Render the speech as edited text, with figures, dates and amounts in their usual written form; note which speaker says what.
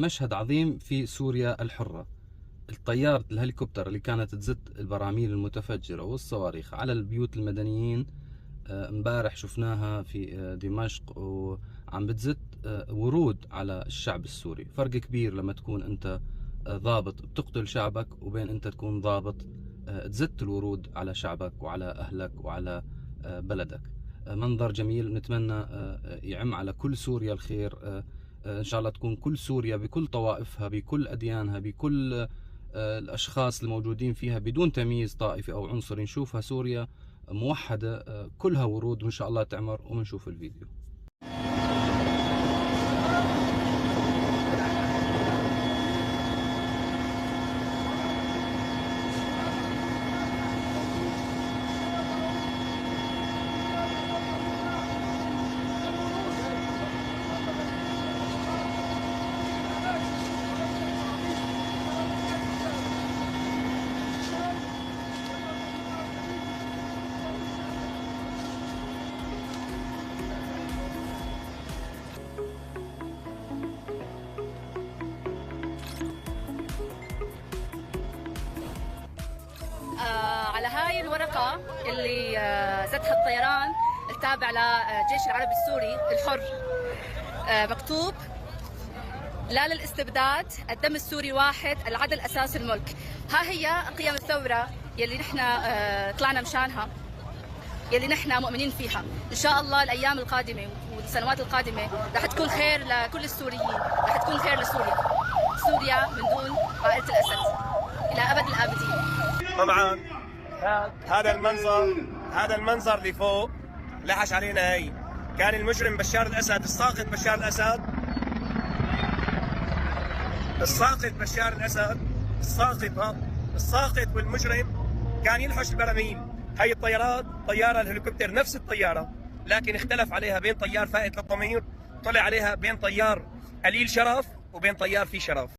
Speaker 1: مشهد عظيم في سوريا الحرة. الطيارة الهليكوبتر اللي كانت تزت البراميل المتفجرة والصواريخ على البيوت المدنيين، امبارح شفناها في دمشق وعم بتزت ورود على الشعب السوري. فرق كبير لما تكون انت ضابط بتقتل شعبك وبين انت تكون ضابط تزت الورود على شعبك وعلى اهلك وعلى بلدك. منظر جميل، نتمنى يعم على كل سوريا الخير. إن شاء الله تكون كل سوريا بكل طوائفها بكل أديانها بكل الأشخاص الموجودين فيها بدون تمييز طائفي أو عنصري، نشوفها سوريا موحدة كلها ورود، وإن شاء الله تعمر. ومنشوف الفيديو.
Speaker 2: على هاي الورقة اللي زتها الطيران التابع للجيش العربي السوري الحر، مكتوب: لا للاستبداد، الدم السوري واحد، العدل أساس الملك. ها هي قيم الثورة يلي نحن طلعنا مشانها، يلي نحن مؤمنين فيها. إن شاء الله الأيام القادمة والسنوات القادمة رح تكون خير لكل السوريين، رح تكون خير لسوريا. سوريا من دون عائلة الأسد إلى أبد الآبدين.
Speaker 3: طبعا هذا المنظر اللي فوق لحش علينا. هي كان المجرم بشار الاسد، الساقط بشار الاسد، الساقط والمجرم كان يلحش البراميل. هي الطيارات طياره الهليكوبتر نفس الطياره، لكن اختلف عليها بين طيار فائت للضمير، طلع عليها بين طيار قليل شرف وبين طيار فيه شرف.